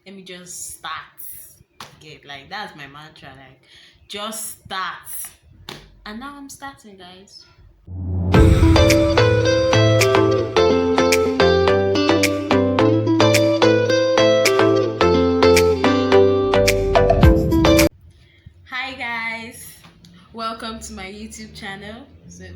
let me just start. Get like that's my mantra. Like just start. And now I'm starting, guys. Hi guys, welcome to my YouTube channel. So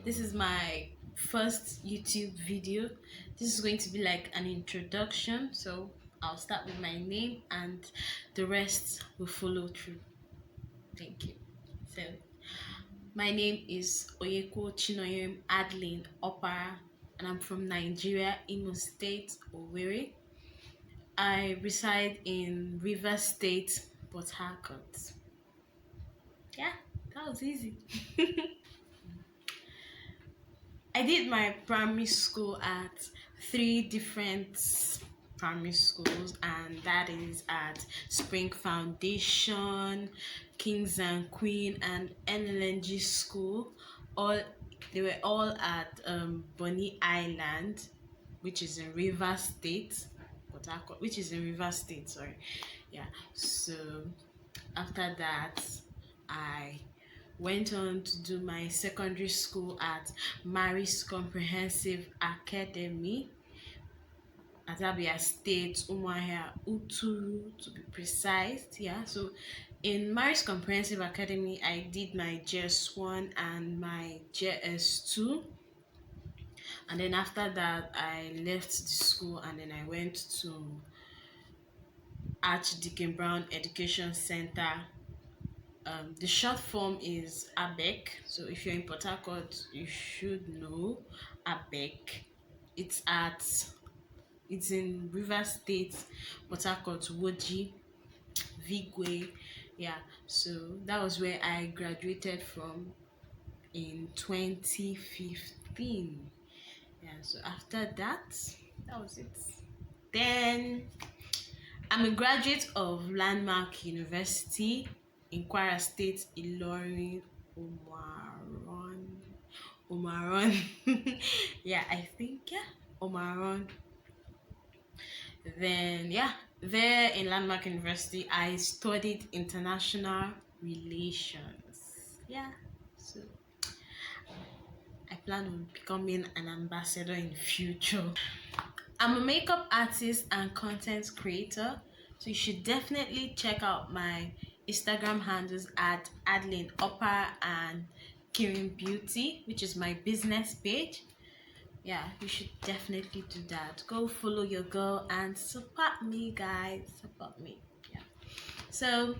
this is my first YouTube video. This is going to be like an introduction, so I'll start with my name and the rest will follow through. Thank you. So my name is Oyeko Chinoyem Adeline Opara, and I'm from Nigeria, Imo State, Owerri. I reside in Rivers State, Port Harcourt. Yeah, that was easy. I did my primary school at three different primary schools, and that is at Spring Foundation, Kings and Queen, and NLNG School. All they were all at Bonny Island, which is in River State, Port Harcourt, which is in River State. Sorry, yeah. So after that, I went on to do my secondary school at Maris Comprehensive Academy at Abia State, Umuahia, Uturu to be precise. Yeah, so in Maris Comprehensive Academy, I did my JS1 and my JS2. And then after that, I left the school and then I went to Archdeacon Brown Education Center. The short form is ABEC. So if you're in Port Harcourt, you should know ABEC. It's at it's in River State, Port Harcourt, Woji, Vigwe. Yeah. So that was where I graduated from in 2015. Yeah. So after that, that was it. Then I'm a graduate of Landmark University in Kwara State, Ilorin, Omaron. Omaron. Yeah, I think, yeah, Omaron. Then, yeah, there in Landmark University, I studied international relations. Yeah, so I plan on becoming an ambassador in future. I'm a makeup artist and content creator, so you should definitely check out my Instagram handles at Adeline Opera and Kirin Beauty, which is my business page. Yeah, you should definitely do that. Go follow your girl and support me, guys. Support me. Yeah. So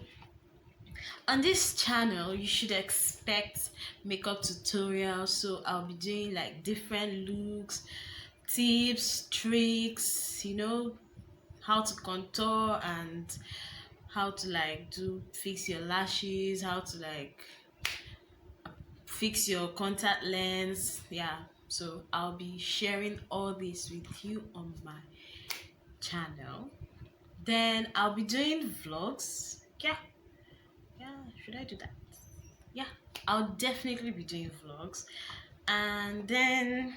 on this channel, you should expect makeup tutorials. So I'll be doing like different looks, tips, tricks, how to contour and how to like do fix your lashes, how to like fix your contact lens. Yeah, so I'll be sharing all this with you on my channel. Then I'll be doing vlogs. Yeah, should I do that? Yeah, I'll definitely be doing vlogs. And then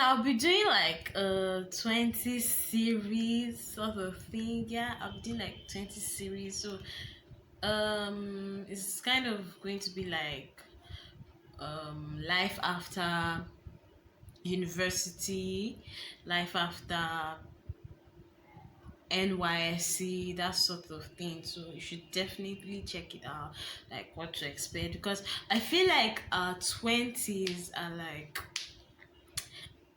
I'll be doing like a 20 series sort of thing. Yeah, I'll be doing like 20 series. So it's kind of going to be like life after university, life after NYSC, that sort of thing. So you should definitely check it out, like what to expect, because I feel like our 20s are like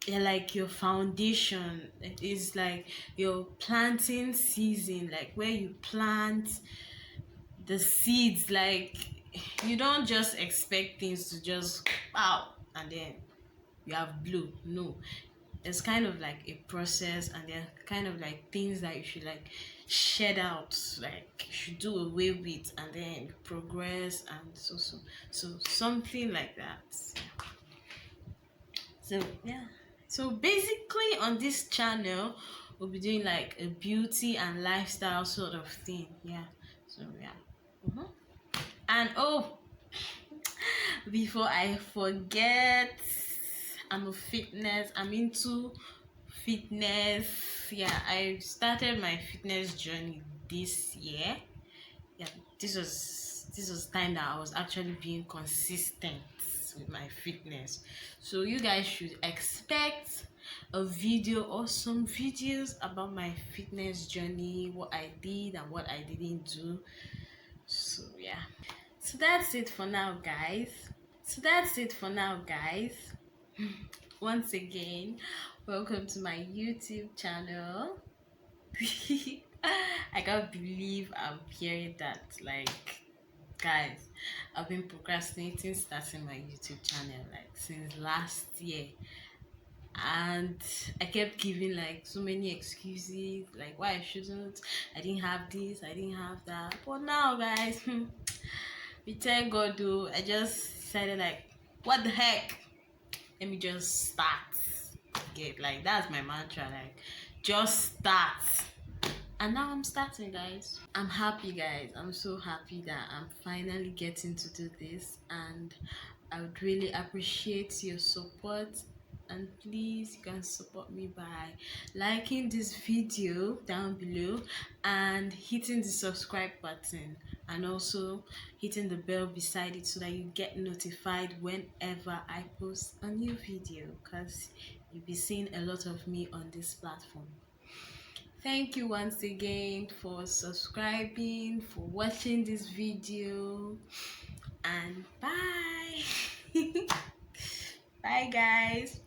they're like your foundation. It is like your planting season, like where you plant the seeds. Like you don't just expect things to just out and then you have blue. No, it's kind of like a process, and they're kind of like things that you should like shed out, like you should do away with, and then progress, and so something like that. So yeah, so basically on this channel we'll be doing like a beauty and lifestyle sort of thing. Yeah, so yeah. And oh, before I forget, I'm into fitness. Yeah, I started my fitness journey this year. Yeah, this was time that I was actually being consistent with my fitness. So you guys should expect a video or some videos about my fitness journey, what I did and what I didn't do. So yeah. So that's it for now, guys. Once again, welcome to my YouTube channel. I can't believe I'm hearing that. Like, guys, I've been procrastinating starting my YouTube channel like since last year, and I kept giving like so many excuses, like why I shouldn't. I didn't have this, I didn't have that. But now, guys, we thank God, though. I just decided like, what the heck? Let me just start. Get like that's my mantra. Like, just start. And now I'm starting, guys. I'm happy, guys. I'm so happy that I'm finally getting to do this, and I would really appreciate your support. And please, you can support me by liking this video down below and hitting the subscribe button, and also hitting the bell beside it so that you get notified whenever I post a new video, because you'll be seeing a lot of me on this platform. Thank you once again for subscribing, for watching this video, and bye. Bye, guys.